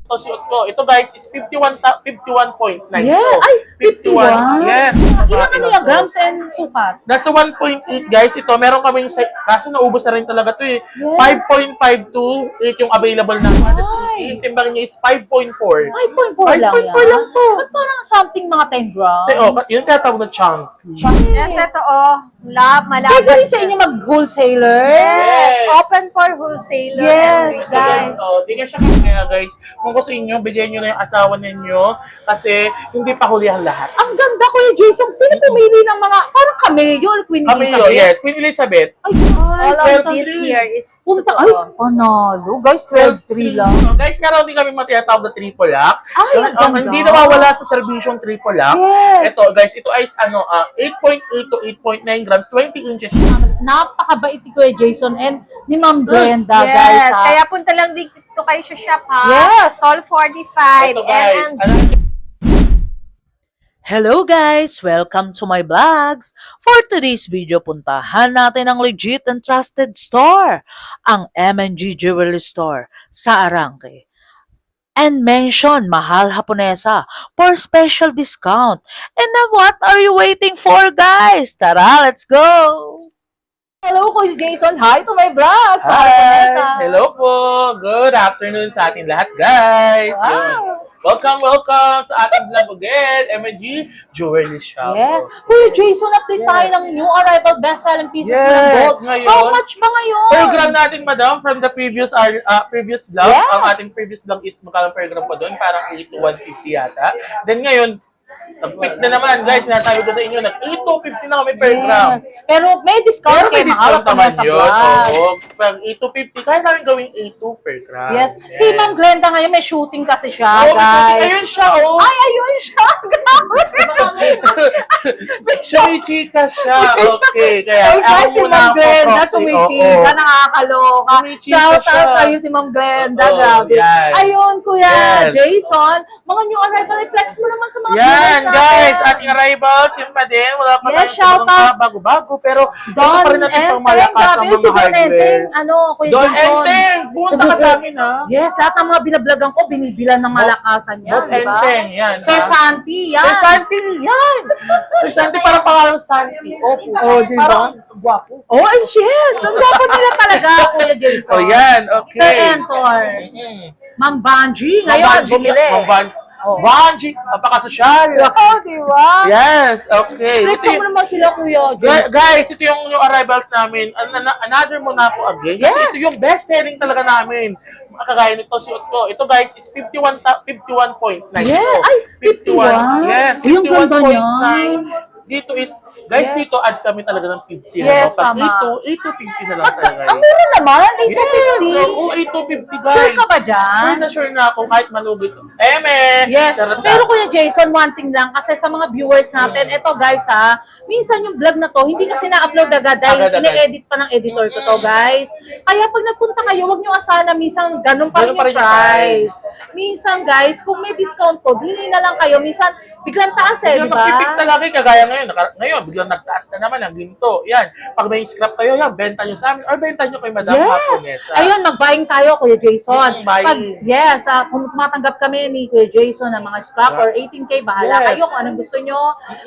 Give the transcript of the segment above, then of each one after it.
Ito suot ko. Ito guys is 51.9. Yeah, ay, 51. Yes. Ilang ano yung grams and sukat? Nasa 1.8 guys. Ito, meron kaming, kaso naubos na rin talaga to eh. Yes. 5.52, 8 yung available na. Ay. Yung timbang niya is 5.4. 5.4 lang 5.4 yan. lang to. Ba't parang something mga 10 grams? Oh, yun kaya tawag na chunk. Yes, ito malapad. Pwede rin sa inyo mag-wholesaler? Yes. Open for wholesaler. Yes, and guys. Di ka siya kaya guys. Kung gusto inyo, bigyan nyo na yung asawa ninyo kasi hindi pa hulihan lahat. Ang ganda, Kuya Jason. Sino pumili ng mga, parang cameo, Queen Kami Elizabeth? yun, yes. Queen Elizabeth. Ay, guys. All of this here is Punta, totoo. ay, panalo. Guys, 12-3 lang. So, guys, meron din kami matiyatawag na triple lock. Ay, ang ganda. Hindi nawawala sa serbisyong triple lock. Yes. Ito, guys, ito ay 8.8 to 8.9 grams, 20 inches. Napakabait ni Kuya Jason and ni Ma'am Brenda, Yes, guys. Ha? kaya punta lang dito kayo sa shop ha. Yes. Stall 45. Ito, guys. And Hello guys! Welcome to my vlogs! For today's video, puntahan natin ang legit and trusted store, ang M&G Jewelry Store sa Arangke. And mention Mahal Haponesa for special discount. And now what are you waiting for guys? Tara, let's go! Hello, Kuya Jason. Hi to my vlog. Sa Hi! Arconesa. Hello po! Good afternoon sa ating lahat, guys! Wow. Yun. Welcome sa ating vlog again, M&G Jewelry Shop. Yes. Kuya Jason, update tayo ng new arrival best-selling pieces mo ng Yes, gold. ngayon. How much ba ngayon? Per gram natin, madam, from the previous vlog. Yes. Ang ating previous vlog is magkano per gram pa doon? Parang 8 to 150 yata. Then ngayon, nag-pick na naman, guys. Sinasabi ko sa inyo, nag-8 to 50 na kami per gram. Yes. Pero may discount Pero may kay Mahal discount naman Haponesa yun. Vlog. Oo. Pag 8 to 50, kaya namin gawing 8 to per gram. Yes. Si Ma'am Glenda ngayon may shooting kasi siya, Oo, guys. ayun siya, oh. Ay, ayun siya. Siya may chika siya. Okay, kaya Ay, guys, si Ma'am Glenda, proxy. tumichika, nakakaloka. Tumichika Shout out siya. kayo si Ma'am Glenda, Oo, grabe. yan. Ayun, Kuya Yes. Jason, mga new arrival, i-flex mo naman sa mga Yan, viewers guys, natin. ating arrivals, yun pa din. Wala pa Yes, tayong shout mga out. bago-bago, pero ito Don pa rin natin pang Enteng, malakas grabe ang yung si mga Don Enteng, hardware. ano, Kuya Don Jason. Enteng, pumunta ka sa amin, ha? Yes, lahat ng mga binablagan ko, binibilan ng malakasan niya, Boss di ba? Enteng, yan. Sir ha? Santi, yan. Sir Santi, yan! Sir Santi, parang pangalang Santi. Opo. Oh, di ba? Parang gwapo. Oh, yes! Ang dapat nila talaga, Kuya Jason. So, yan, okay. Sir Entor. Ma'am Banji, ngayon, bumili. Oh. Banji, napakasosyal. Oh, di ba? Yes, okay. Flex Ito mo naman sila, Kuya Jason. Guys, ito yung new arrivals namin. Another mo na ako again. Kasi Yes. ito yung best selling talaga namin. Kagaya nito, suot ko. Ito guys is 51.9. Yeah, Ito. ay, 51? Yes, Uy, ang ganda 51.9. Dito is, guys, Yes. dito add kami talaga ng 50. Yes, Pag tama. 8 to 50 na lang talaga. Ang mura naman, Yes, 850. oo, 8 to 50 guys. Sure ka ba dyan? Sure na ako kahit malugit. Eme! Yes. Charot lang. Pero Kuya Jason, one thing lang, kasi sa mga viewers natin, ito guys ha, minsan yung vlog na to, hindi kasi na-upload agad dahil Agad-agad. ine-edit pa ng editor ko to guys. Kaya pag nagpunta kayo, wag nyo asahan na minsan ganun pa rin Ganun pa yung rin yung price. Minsan guys, kung may discount code, hingi na lang kayo. Minsan, biglang taas eh, di Biglang ba? magpipik talaga kagaya ngayon. Ngayon, biglang nagtaas na naman ang ginto. Yan. Pag may scrap kayo, yan, benta nyo sa amin or benta nyo kay Madam Haponesa. Ayun, mag-buying tayo, Kuya Jason. Buying. Kung tumatanggap kami ni Kuya Jason ng mga scrap or 18K, bahala Yes. kayo kung anong gusto nyo.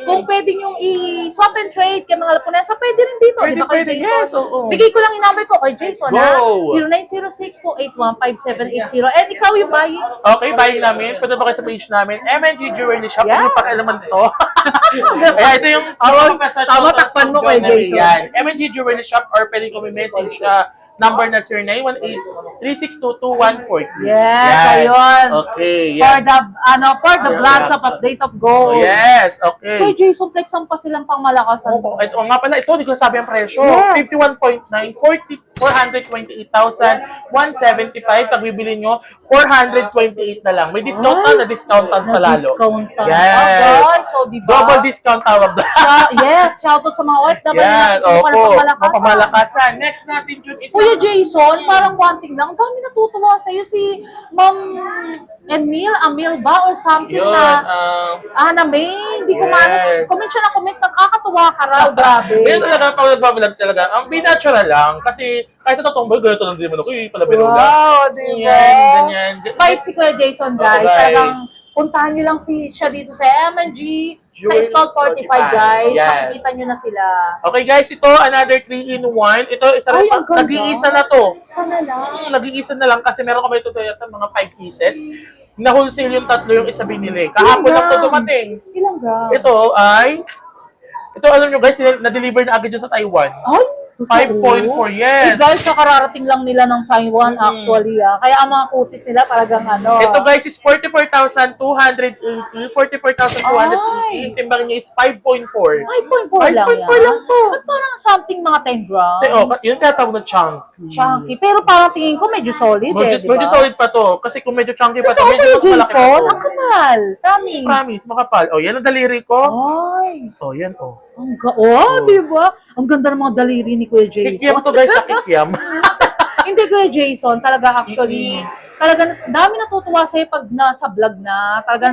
Kung pwede nyo i-swap and trade kay mga Lapunesa, pwede rin dito, di ba Kuya Pwede, Jason? yes, oo. Bigay ko lang yung number ko kay Jason, Go. ha? 0906-281-5780. And ikaw yung buying. Okay, buying namin. Punta ba kayo sa page namin? M&G Jewelry Shop. Yeah. Ano yung pakialaman to? Kaya ito yung tama, takpan mo kay Jason. Yan. M&G Jewelry Shop or pwede ko may message siya. Number na 0918-3622140. Yes, ayun. Okay, For yan. the vlogs of update of gold. Yes, okay. Kuya Jason, flexan pa silang pang malakasan. Ito nga pala, ito, hindi ko sabi ang presyo. Yes. 51.9, 428,175. Pag bibili nyo, 428 na lang. May discount na, na-discountan pa lalo. Na-discountan. Yes. Oh, guys, so di ba? Double discount tawag na. Yes, shoutout sa mga OFW Yan, natin. opo. Mapamalakasan. Next natin, June, is Kuya Jason, parang one thing lang. Ang dami natutuwa sa'yo si Ma'am Amil ba or something Yun, na May, hindi ko Yes. manas. Comment siya na comment, nakakatuwa ka raw, grabe. Ganyan talaga, pag nagbablog talaga, ang be natural lang. Kasi kahit sa totoong ganito lang din naman ako, palabilog lang. Wow, di ba? Ganyan. Bait si Kuya Jason, guys. Oo, guys. Talagang puntahan nyo lang siya dito sa MNG, sa Jewel Stall 45, 45, guys. yes. Makikita nyo na sila. Okay guys, ito another 3-in-1. Ito isa Ay, rin, ang ganda. nag-iisa na to. Sana lang. Nag-iisa na lang kasi meron kami ito yata mga 5 pieces. Na wholesale yung tatlo yung isa binili. Kahapon lang to dumating. Ilang grams? Ito alam nyo guys, na-deliver na agad yun sa Taiwan. Ay, totoo. 5.4, yes. Guys, nakararating lang nila ng Taiwan actually. Kaya ang mga kutis nila talagang Ito guys is 44,280. 44,280. Timbang niya is 5.4. 5.4 lang 5.4 yan. lang po. Ba't parang something mga 10 grams? Yun tinatawag na chunky. Chunky. Pero parang tingin ko medyo solid Medyo, di ba? medyo solid pa to. Kasi kung medyo chunky pa to, Ito, medyo mas Kuya malaki pa Jason, to. ang kapal. Promise. Promise, makapal. Yan ang daliri ko. Ay, Yan di ba? Ang ganda ng mga daliri ni Kuya Jason. Kikiam to guys sa kikiam. Hindi, Kuya Jason, talaga actually, talaga dami natutuwa sa'yo pag nasa vlog na. Talagang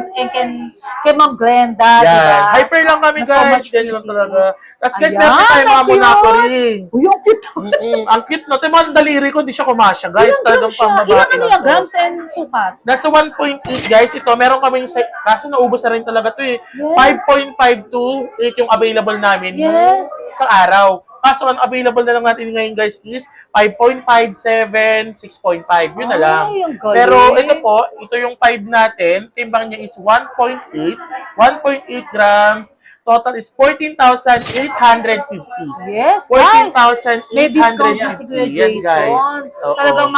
kay Ma'am Glenda, di ba? Yan. Hyper lang kami Na so guys. much Yan lang beauty. talaga. Tapos guys, Ayan, meron tayo mga ang cute. monopoly. Uy, ang cute. Ang cute no. Ito yung mga daliri ko, hindi siya kumasya guys. Ilang Talagang grams siya? pang babae Ilang ano lang yung to. grams and sukat? Nasa 1.8 guys. Ito, meron kami kaso naubos na rin talaga to eh. Yes. 5.5 to 8 yung available namin. Yes. Sa araw. Kaso ang available na lang natin ngayon guys is 5.5, 7, 6.5. Yun na lang. Ay, ang galing. Pero ito yung 5 natin. Timbang niya is 1.8. 1.8 grams. Total is 14,850. Yes, guys. 14,850. May discount na si Kuya Yan, Jason. guys. Oo. Talagang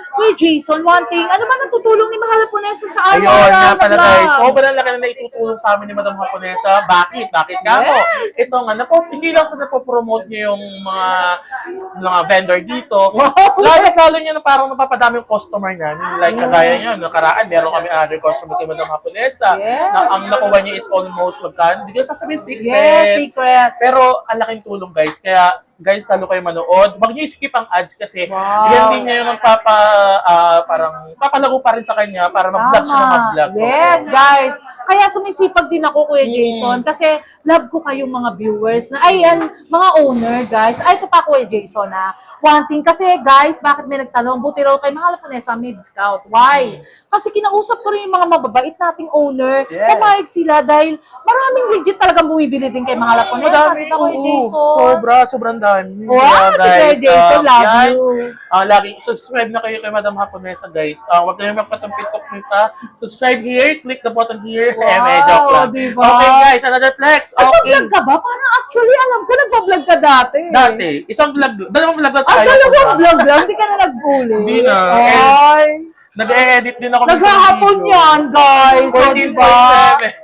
Kuya Jason, one thing, ano ba natutulong ni Mahal Haponesa sa Ayun, nga pala guys. Sobrang laki na naitutulong sa amin ni Madam Haponesa. Bakit? Bakit nga po? Ito nga, hindi lang sa napopromote niya yung mga vendor dito. Lalo niya na parang napapadami yung customer namin. Like kagaya niya, nakaraan, meron kami other customer kay Madam Haponesa. Yes. Na ang nakuha niya is almost magkano. Hindi ko sasabihin secret. Yes, secret. Pero ang laking tulong guys. Kaya guys, lalo kayo manood. Huwag niyo skip ang ads kasi yan din niya yung parang papalago pa rin sa kanya para mag-vlog siya ng mag-vlog. Yes, guys. Kaya sumisipag din ako, Kuya Jason, kasi love ko kayong mga viewers na, mga owner, guys. Ito pa, Kuya Jason, one thing, kasi guys, bakit may nagtanong, buti raw kay Mahal Haponesa may discount. Why? Kasi kinausap ko rin yung mga mababait nating owner, Yes. pumayag sila dahil maraming legit talagang bumibili din kay Mahal Haponesa. Madami, Kita, Kuya Jason. sobrang dami. Wow, si Kuya Jason, love yan. you. Lagi, subscribe na kayo kay Madam Haponesa, guys. Huwag kayo magpatumpit-tok pa. Subscribe here, click the button here. Joke lang. Diba? Okay, guys, another flex. Okay. Nag-vlog ka ba? Parang actually, alam ko, nagpa-vlog ka dati. Dati, isang vlog, dalawang vlog na Ay, tayo. dalawang vlog lang? Hindi ka na nag-uli? Hindi na. Ay. Nag-e-edit din ako. Naghahapon yan, guys. O, diba? 14.7.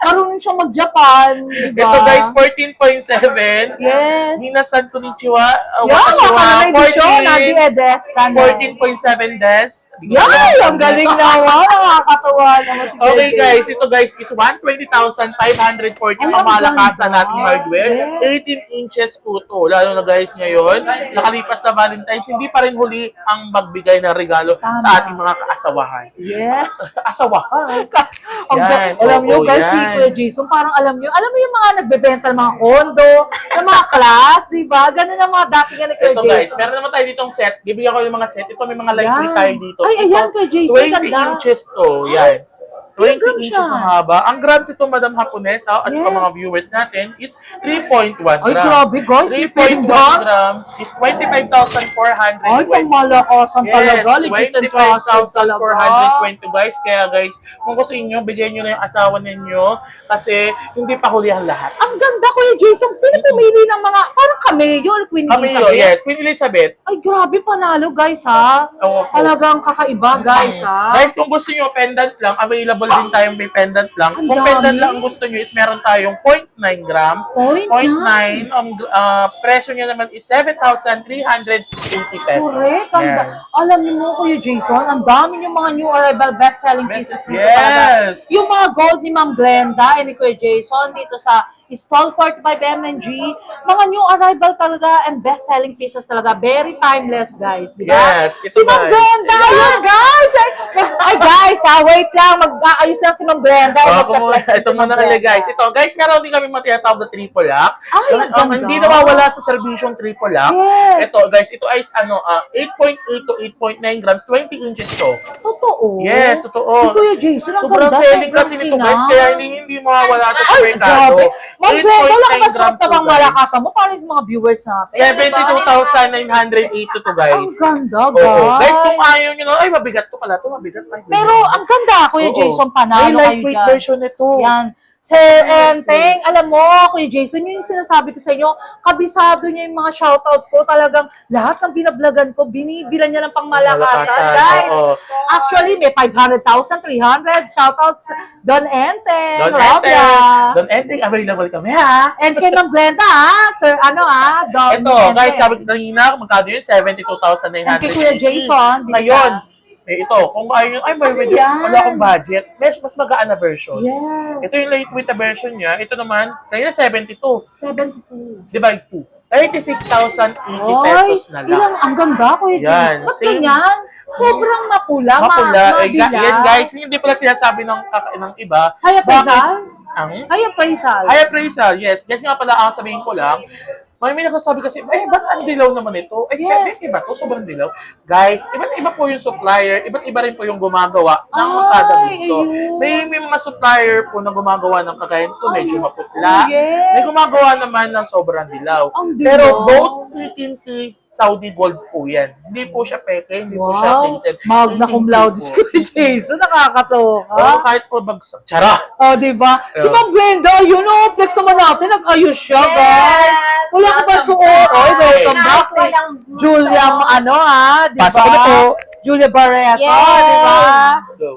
Marunong siyang mag-Japan, diba? Ito guys, 14.7. Yes. Minasan konnichiwa. Yan, Watashi wa mga edisyon, nadi 14. edes ka na. 14.7 des. Yan, ang galing naman. Nakakatawa naman si Okay Kuya guys, ito guys is 120,540 Ay, pamalakasan ang ganda. nating hardware. Yes. 18 inches po to. Lalo na guys ngayon, nakalipas na Valentine's, hindi pa rin huli ang magbigay ng regalo Tama. sa ating mga kaasawahan. Yes. Asawahan. Ang Yan, alam nyo oo, guys, si yan. Kuya Jason, parang alam nyo yung mga nagbebenta ng mga kondo, ng mga class, di ba? Ganun ang mga dati nga ni Kuya Ito guys, Jason. meron naman tayo ditong set. Bibigyan ko yung mga set. Ito may mga lightweight Yan. tayo dito. Ay, Ito, ayan, Kuya Jason, 20 ganda. inches to. Yan. 20 grams inches siya? ang haba. Ang grams ito, Madam Haponesa, at Yes. sa mga viewers natin, is 3.1 grams. Ay, grabe guys, 3.1 grams is 25,420. Ay, pamalakasan talaga. Legit and trusted talaga. 25,420 guys. Kaya guys, kung gusto inyo, bigyan nyo na yung asawa ninyo kasi hindi pa hulihan lahat. Ang ganda, Kuya Jason. Sino pumili ng mga, parang cameo or Queen Kami Elizabeth? yes, Queen Elizabeth. Ay, grabe, panalo guys ha. Oo po. Talagang kakaiba guys ha. Guys, kung gusto nyo pendant lang, available din tayong may pendant lang. Ang Kung dami. pendant lang ang gusto nyo is meron tayong 0.9 grams. 0.9. Presyo niya naman is 7,380 pesos. Correct. Yan. Alam niyo mo, Kuya Jason, ang dami yung mga new arrival best-selling pieces dito Yes. talaga. Yung mga gold ni Ma'am Glenda and ni Kuya Jason dito sa Stall 45 MNG, mga new arrival talaga and best-selling pieces talaga. Very timeless, guys. Di ba? Yes, ito Si Ma'am guys. Glenda, Yeah. yun, guys! Ay guys, wait lang. Mag-aayos lang si Ma'am Brenda. Ito muna nila guys. Ito, guys, meron din kami matinatawag na triple lock. Ay, ang ganda. Hindi nawawala sa serbisyong triple lock. Yes. Ito, guys, ito ay 8.8 to 8.9 grams, 20 inches to. Totoo. Yes, Si totoo. Kuya Jason, ang Sobrang ganda. selling kasi nito, guys, kaya hindi mawawala ito sa merkado. Grabe. Ma'am Brenda, wala ka ba 8.9 suot grams na to, bang guys. malakasan mo? Paano yung mga viewers natin? 72,980 to, guys. Ang ganda, Oo. guys. Guys, kung ayaw nyo na, ay, mabigat to pala to, mabigat. Ay, Pero ang ganda, Kuya Oo. Jason, Ay, panalo kayo lightweight dyan. version nito. Yan. Sir Enteng, alam mo, Kuya Jason, yun yung sinasabi ko sa inyo, kabisado niya yung mga shoutout ko. Talagang lahat ng binablagan ko, binibilan niya ng pangmalakasan, guys. Oo. Actually, may 500,000, 300 shoutouts. Don Enteng, Don't love enter. ya. Don't enter. Available kami, ha? And kay Ma'am Glenda, Sir, Don Ito, Enteng. guys, sabi ko kanina, magkano yun? And kay Kuya 72,980. Jason, di ba? Ngayon, ito, kung ayaw nyo, ay, medyo, yan? wala akong budget, mas magaan na version. Yes. Ito yung lightweight na version niya. Ito naman, kanina 72. 72. Divide 2. 36,080 pesos na lang. Ilang, ang ganda, Kuya Yan, Jason. Ba't same. ganyan? Sobrang mapula, Mapula. mabilang. Yan, guys, hindi pala sinasabi ng iba. High appraisal? Ang High appraisal. high appraisal, yes. Guys nga pala, ang sabihin ko lang, may nagsasabi kasi, ba't ang dilaw naman ito? Yes. Iba to, sobrang dilaw. Guys, iba't iba po yung supplier, iba't iba rin po yung gumagawa ng Ay, kada dito. ayun. May mga supplier po na gumagawa ng kagaya nito, medyo Ayun. maputla. Yes. May gumagawa naman ng sobrang dilaw. Ang dilaw. Pero both 18K Saudi gold po yan. Hindi po siya peke, hindi po siya Wow. plated. Magna cum 18K laude po. si Kuya Jason. Nakakatoka. Oo, kahit po bagsak. Chara! Oh, di ba? Si Yeah. Ma'am Glenda, yun o, flex naman natin, nag-ayos siya, Yes! guys. Wala ka ba Welcome suot? back. Oy, welcome Yes, back si walang buto. Julia, di ba? Pasok ko na po. Julia Barreto, Yes. di ba?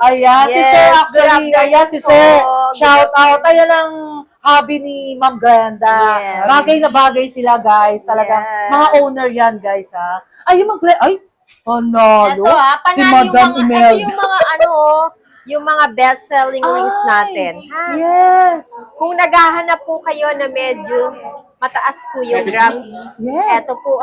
Ayan, si Yes, Sir good actually, afternoon ayan si po. Sir. Good Shout out, ayan ang hobby ni Ma'am Glenda. Yes. Bagay na bagay sila, guys. Talagang Yes. mga owner yan, guys, ha. Ay, yung Ma'am Glenda, ay, panalo. Ito Si panalo yung Madam mga, ito Imelda. yung mga yung mga best-selling rings natin. Ha? Yes. Kung naghahanap po kayo na medyo mataas po yung grams, Yes. eto po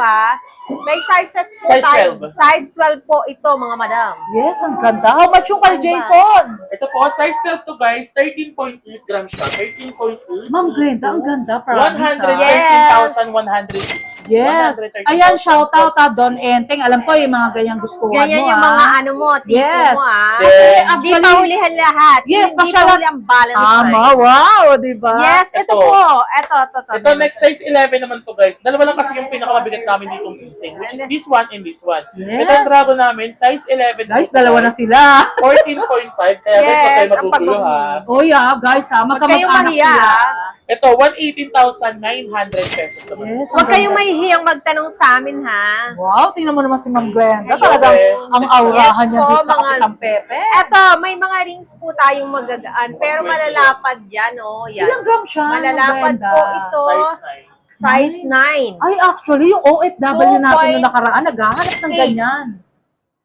may sizes po Size tayo. 12. Size 12 po ito, mga madam. Yes, ang ganda. How much yung kay Jason? Ito po, size 12 to guys, 13.8 grams siya. 13.8. Ma'am Glenda, ang ganda. Promise, ha? 113,100. Yes. 113,000 Ayan, shout out Don Enteng. Alam ko yung mga ganyang gustuhan Ganyan mo, yung ha? mga ano mo, tipo Yes. mo Then, Hindi pa hulihan lahat. Yes, Hindi pa pasyalan- huli ang balance. Tama, wow, di ba? Yes, ito Ito. po. Ito. Ito, next size 11 naman to guys. Dalawa lang kasi yung pinakamabigat namin ditong singsing, which is this one and this one. Yes. Ito ang dragon namin, size 11. Guys, to, dalawa na guys. sila. 14.5, kaya guys, Yes, huwag kayo ang magugulo ha. Oh, yeah, guys, ha? Huwag kayong Magkamag-anak mahiya, sila. Ito, 118,900 pesos naman. Yes, Huwag ang kayong ganda. mahihiyang magtanong sa amin, ha? Wow, tingnan mo naman si Ma'am Glenda. Hello, Talagang eh. ang aurahan Yes niya po, dito sa mga- Kapitang Pepe. Eto, may mga rings po tayong magagaan, pero malalapad yan, oh. Yan. Ilang gram siya, Ma'am Malalapad Glenda? po ito. Size 9. Size 9. Ay, actually, yung OFW natin 2.8. noong nakaraan, naghahanap ng ganyan.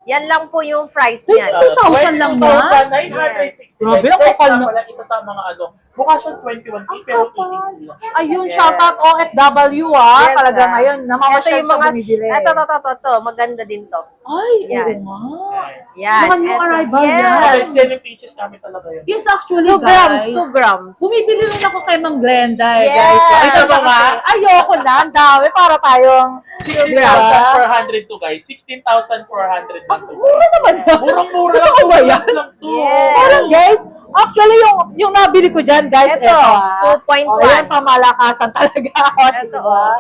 Yan lang po yung price Ay, niyan. 2,000 lang yan? 22,960. Grabe, Guys, ang guys, kapal nga na- pala, isa sa mga ano, mukha siyang 21K, pero kapal. 18K lang siya. Ayun, Yes. shoutout OFW, Yes, Talagang ngayon, Ito namamasyal yung siya mga, bumibili. ito. Maganda din to. Ay, Yan. oo nga. Yan. Naman yung eto. arrival Yes. yan. Mga best-selling pieces namin talaga yun. Yes, actually, 2 grams, guys. 2 grams. Bumibili rin ako kay Ma'am Glenda, Yes. guys. Ito ba, ma? Ayoko na, ang dami, para tayong... 16,400 to guys. 16,400 lang to. Mura naman yan. Murang-mura lang Totoo to. ba yan? Yes. lang to. Yes. Parang guys, actually yung nabili ko dyan, guys, Ito, 2.1. Oh, yan, pamalakasan talaga. Ito, diba? oh.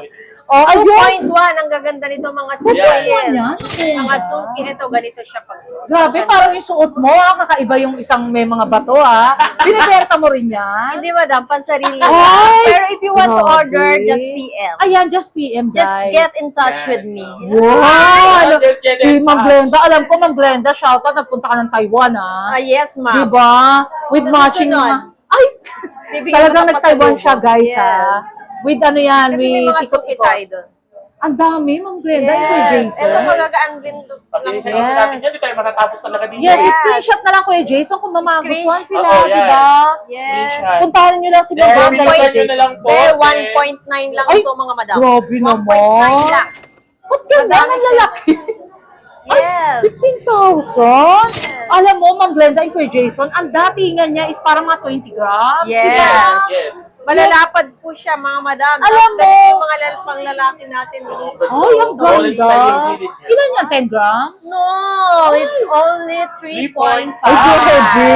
Oh, ayun. 2.1. Ang gaganda nito, mga suki. Yan. Yan. Mga suki. Ito, ganito siya pag suki. Grabe, parang yung suot mo, kakaiba yung isang may mga bato, Binibenta mo rin yan? Hindi, madam, pansarili. Ay, Pero if you want to grabe. order, just PM. Ayan, just PM, guys. Just get in touch Yan. with me. Wow! Just get Si in Ma'am touch. Glenda, alam ko, Ma'am Glenda, shoutout, nagpunta ka ng Taiwan, Yes, ma'am. Diba? With Sa matching susunod. Ay! Bibigyan Talagang ko pa nag-Taiwan pasalubong. siya, guys, Yes. With ano yan, Kasi may with mga suki tayo doon. Ang dami, Ma'am Glenda. Yes. Yes. Ito, magagaan din doon. Pag-iisip Yes. natin yan, di tayo matatapos talaga dito. Yes, Yes. screenshot na lang, Kuya Jason, kung mamagustuhan sila, Oo, yan. diba? Yes. Screenshot. Puntahan nyo lang si Ma'am Then, Glenda. bilisan Kuya nyo na Jason. lang po. Pero then- 1.9 lang Ay, ito, mga madam. Grabe 1.9 naman. lang. Ba't ganyan ang lalaki? Yes. 15,000? Yes. Alam mo, Ma'am Glenda and Kuya Jason, ang datingan niya is parang mga 20 grams. Yes. Yes. Malalapad po siya, mga madam. Alam Tapos mo- ganun yung mga panglalaki natin. Ay, ang Solid ganda. style yung gilid niya. Ilan yan? 10 grams? No, it's only 3.5. Ay, grabe.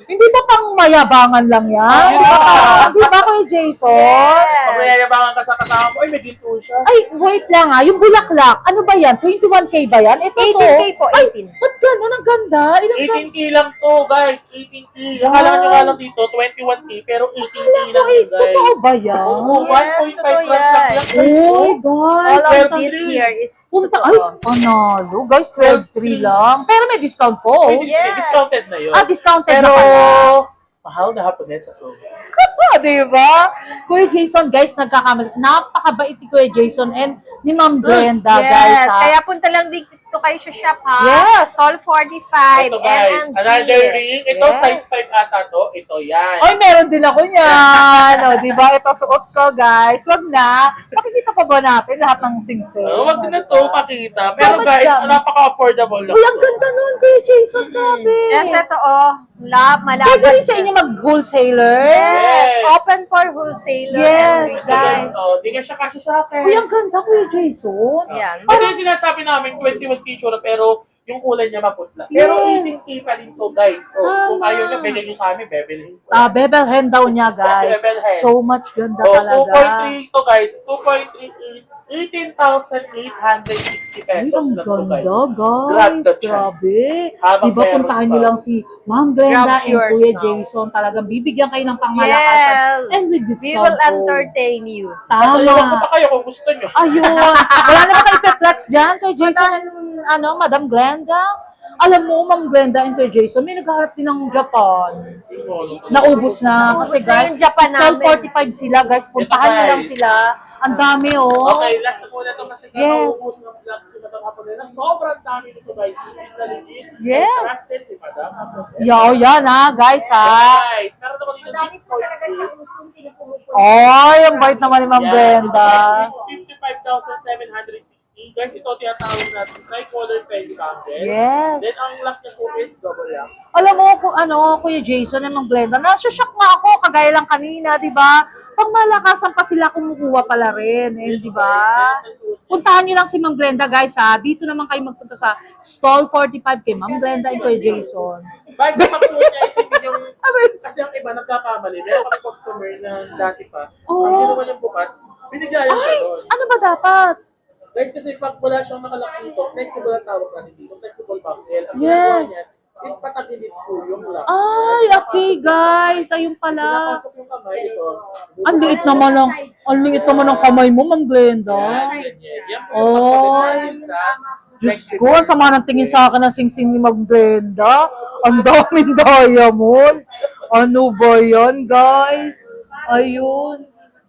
Hindi ba pang mayabangan lang yan? Di ba, Kuya Jason? Pag mayayabangan ka sa kasama mo, ay may ginto siya. Ay, wait lang yung bulaklak. Ano ba yan? 21K ba yan? Ito 18K po, Ay, 18. ba't gano'n? Ang ganda. Ilang 18K lang to, guys. 18K. Akala nyo nga lang dito, 21K, pero 18K lang yun, guys. Totoo ba yan? Oo, Yes, 1.5 totoo grams lang yan. yan, guys. Uy, guys. All of Well, this three. here is Punta, ay, totoo. panalo. Guys, 12.3 lang. Pero may discount po. May Yes. discounted na yun. Discounted Pero, na pala. mahal na Haponesa to. Di ba? Kuya Jason, guys, nagkakamali. Napakabait ni Kuya Jason and ni Ma'am Brenda, guys. Yes, kaya punta lang dito kayo sa shop, ha? Yes. Stall 45, Ito, guys. NMG. Another ring. Ito, Yes. size 5 ata to. Ito, yan. Oy, meron din ako niyan. O, di ba? Ito suot ko, guys. Wag na. Makikita pa ba natin lahat ng sing-sing? Wag na to pakita. Pero much guys, lang. napaka-affordable lang. Uy, ang ganda nun, Kuya Jason. Grabe. Yes, ito, oh. Malapad Pwede rin sa siya. inyo mag-wholesaler. Yes, Yes. open for wholesaler. Yes, and Ito, guys, guys. oh, di ka siya kasi sa akin. Uy, ang ganda, Kuya Jason. Yan. Ito yung sinasabi namin, 21 picture, pero yung kulay niya maputla. Pero Yes. 18K pa rin to, guys. Kung Tama. ayaw nyo, bigay nyo sa amin, bebelhin ko. Bevel hand daw niya, guys. Bevel hand. So much ganda So, talaga. 2.3 to, guys. 2.38, 18,860 Ay, pesos ang na to, guys. ganda, Grab guys. the chance. Grabe. Habang Diba, meron puntahan pa. nyo lang si Ma'am Brenda Grab and yours Kuya now. Jason. Talagang bibigyan kayo ng pangmalakasan. Yes. And with We discount will code. entertain you. Sasayawan ko Tama. pa kayo kung gusto nyo. Ayun. Wala naman kayo pe-flex dyan kay Jason and Madam Glenda. Alam mo, Ma'am Glenda and Kuya Jason, may naghaharap din ng Japan. Naubos na. Kasi Naubos na guys, yung Japan stall namin. 45 sila, guys. Puntahan nyo Ito, lang guys. sila. Ang dami, oh. Okay, last na po na ito kasi Yes. naubos ng vlog si Madam Haponesa. Sobrang dami nito, guys. Legit na legit. Yes. Trusted si Madam Haponesa. Yan ha, guys ha. Guys, meron naman dito 6.3. Ay, ang bait naman ni Ma'am Brenda. This is 55,760. Guys, ito tinatawag natin tricolor pen candle. Yes. Then, ang lock niya po is double lock. Alam mo, Kuya Jason and Ma'am Glenda, nasa-shock nga ako, kagaya lang kanina, di ba? Pag malakasan pa sila, kumukuha pala rin, di ba? Puntahan nyo lang si Ma'am Glenda, guys, ha? Dito naman kayo magpunta sa stall 45 kay Ma'am Glenda and Kuya Jason. Guys, sa pagsuot niya, isipin yung, kasi ang iba nagkakamali. Meron kami customer na dati pa. Oo. Ang ginawa niyang bukas, binigyan yung Ay, galon. ano ba dapat? Guys, kasi pag wala siyang nakalak dito, flexible ang tawag natin dito, flexible buckle. Ang Yes. ginagawa niya is patagilid po yung lock. Ay, okay, guys. Ayun pala. Pinapasok yung kamay, ito. Ang liit naman ng kamay mo, Ma'am Glenda. Yan, ganyan. Yan po yung pagkabit natin sa Diyos flexible. ko, ang sama ng tingin sa akin ng sing-sing ni Ma'am Brenda. Ang daming diamond. Ano ba yan, guys? Ayun.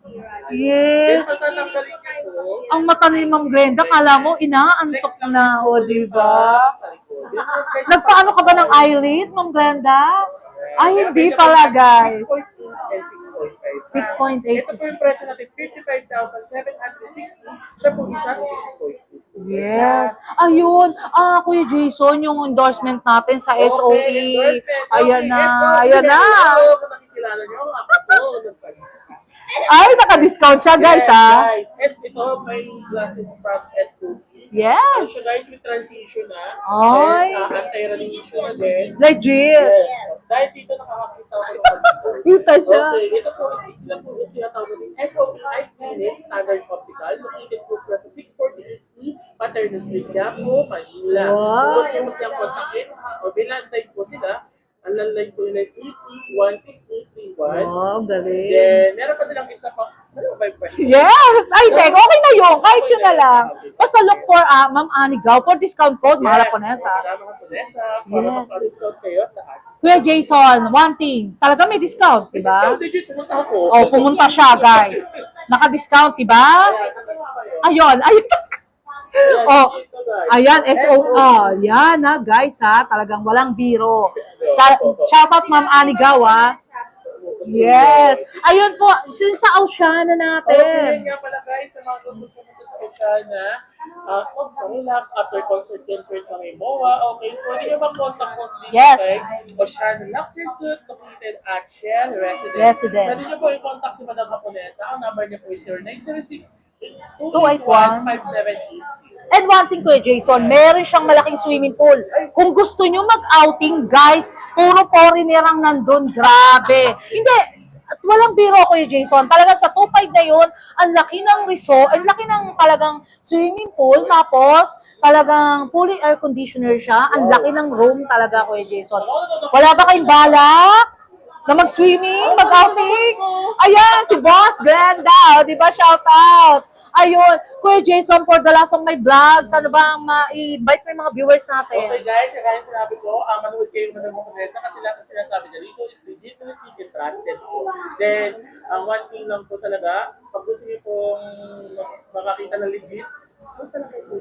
Then, Yes. patatanggalin niya po. Ang mata ni Ma'am Glenda, kala mo, inaantok na, o, diba? Nagpaano ka ba ng eyelid, Ma'am Glenda? Ay, hindi pala, guys. 6.8. 6.8. Ito po yung presyo natin, 55,760. Siya po isa, 6.2. Yes. Ayun. Kuya Jason, yung endorsement natin sa SOE. endorsement. Ayan Okay, na. SOE. Ayan na. Hello, kung nakikilala niyo, ako po, nagpag-discount. Ay, naka-discount siya, guys, Yes, ha? guys. Ito, may glasses from SOE. Ano Yes. siya, guys, with transition na. Ay. Then, anti-radiation na din. Legit. Yes. Dahil dito nakakakita ko ng Kita siya. Okay, ito po is sila po yung tinatawag natin SOE 9 minutes standard optical. Located po sila sa 648E Paterno Street, Quiapo, Manila. Wow. Kung gusto mo siyang kontakin, o bilantay po sila. Ang landline po nila 881681. Oh, galing. Then, meron pa silang isa pa. Ano ba yung pwede? Yes! Ay, tek, okay na yun. Kahit yun na lang. Basta look for Ma'am Anigaw for discount code. Mahal po na yan, sa. Kasama ka po Nessa. Para Yes. maka-discount kayo sa atin. Kuya Jason, one thing. Talaga may discount, Discount diba? digit, pumunta ako. Oh, pumunta siya, guys. Naka-discount, diba? Ayun, ayun. Oh, ayan, SOE. Yan ha, guys ha. Talagang walang biro. Shoutout Ma'am Anigaw ha. Yes. Ayun po, sa Oceana Okay, natin. nga pala guys, sa mga gusto pumunta sa Oceana, Relax after concert sa may MOA. Okay, pwede nyo mag-contact po dito Yes. kay Ocean Luxury Suite located at Shell Residence. Residence. Pwede nyo po i-contact si Madam Japonesa. Ang number niyo po is 0906 281 281 And one thing, Kuya Jason, meron siyang malaking swimming pool. Kung gusto nyo mag-outing, guys, puro foreigner ang nandun. Grabe. Hindi, at walang biro, Kuya Jason. Talaga sa 2.5 na yun, ang laki ng resort, ang laki ng talagang swimming pool. Tapos, talagang fully air conditioner siya. Ang laki ng room talaga, Kuya Jason. Wala ba kayong balak na mag-swimming, mag-outing? Ayan, si Boss Glenda. Di ba? Shout out. Ayun, Kuya Jason, for the last of my vlogs, ano ba ang ma-invite mo yung mga viewers natin? Okay guys, kaya sinabi ko, manood kayo ng Madam Japonesa kasi lahat ng sinasabi niya dito is legitimately trusted po. Then, ang one thing lang po talaga, pag gusto niyo pong makakita ng legit, punta lang kayo po.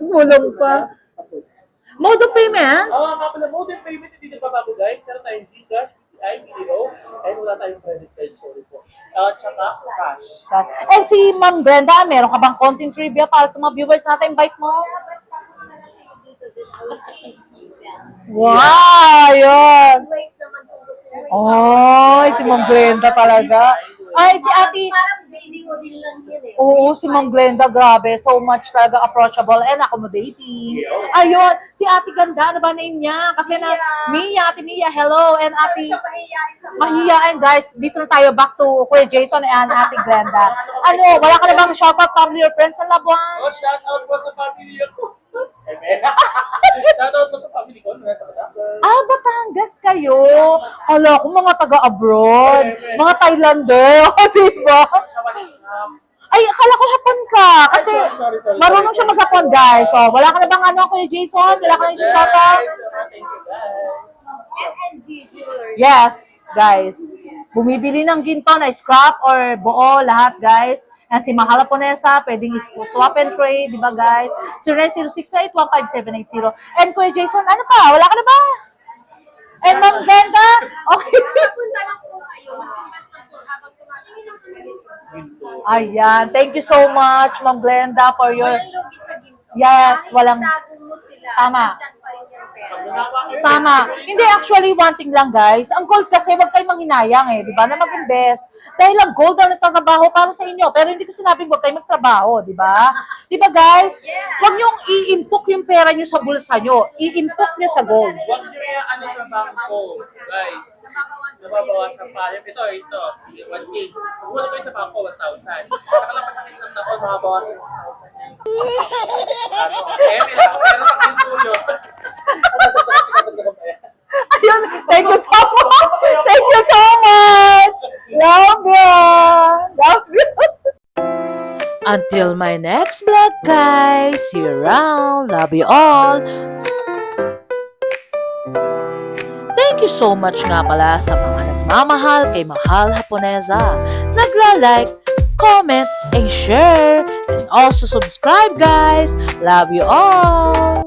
Mulong pa. Mode of payment? Nga pala, mode of payment hindi nagbabago guys. Meron tayong Gcash, PTI, BDO, and wala tayong credit card, sorry po. Tsaka cash. And si Ma'am Brenda, meron ka bang content trivia para sa mga viewers natin? Invite mo? Wow, yun. Oh, si Ma'am Glenda talaga. Ay, si Ate. Parang video din lang yun eh. Oo, si Ma'am Glenda, grabe. So much talaga approachable and accommodating. Ayun, si Ate Ganda, ano ba name niya? Kasi na, Mia, Ate Mia, hello. And Ate, Siya pahiyain sa mahiyain guys. Dito na tayo back to Kuya Jason and Ate Glenda. Ano, wala ka na bang shoutout family or friends sa Labuan? Shout out po sa family ko. Shout out po sa family ko. Nasa Batangas. Ah, Batangas kayo. Hala ko, mga taga-abroad. Mga Thailander. Diba? Ay, akala ko Hapon ka. Kasi Sorry. marunong siya mag-Hapon, guys. So, wala ka na bang ano, Kuya Jason? Wala ka na yung shoutout? Thank you guys. MNG Jewelry. Yes, guys. Bumibili ng ginto na scrap or buo, lahat, guys. Yan si Mahal Japonesa, pwedeng swap and trade, di ba, guys? 0906-2815780. And Kuya Jason, ano pa? Wala ka na ba? And Ma'am Glenda? Okay. Punta lang po kayo. Mas na po habang tumatingin ang tumatingin. Ayan. Thank you so much, Ma'am Glenda, for your... Walang lugi sa ginto. Yes, Kahit walang... itago mo sila, Tama. nandyan pa rin yung pera. Tama. Hindi, actually, one thing lang, guys. Ang gold kasi, huwag kayong manghinayang di ba, na mag-invest. Dahil ang gold ang nagtatrabaho para sa inyo. Pero hindi ko sinabing huwag kayong magtrabaho, di ba? Di ba, guys? Huwag niyong i-impok yung pera niyo sa bulsa niyo. I-impok niyo sa gold. Huwag nyo yung ano sa bangko, guys. Nababawasan pa. Ito. 1K. Kung wala ko yung sa bangko, 1,000. Nakalapas ang isang taon, mababawasan yung 1,000. Meron pa kayong tuyo. Ayun, thank you so much. Thank you so much. Love you. Love you. Until my next vlog, guys. See you around. Love you all. Thank you so much nga pala sa mga nagmamahal kay Mahal Japonesa. Nagla-like, comment, and share. And also subscribe, guys. Love you all.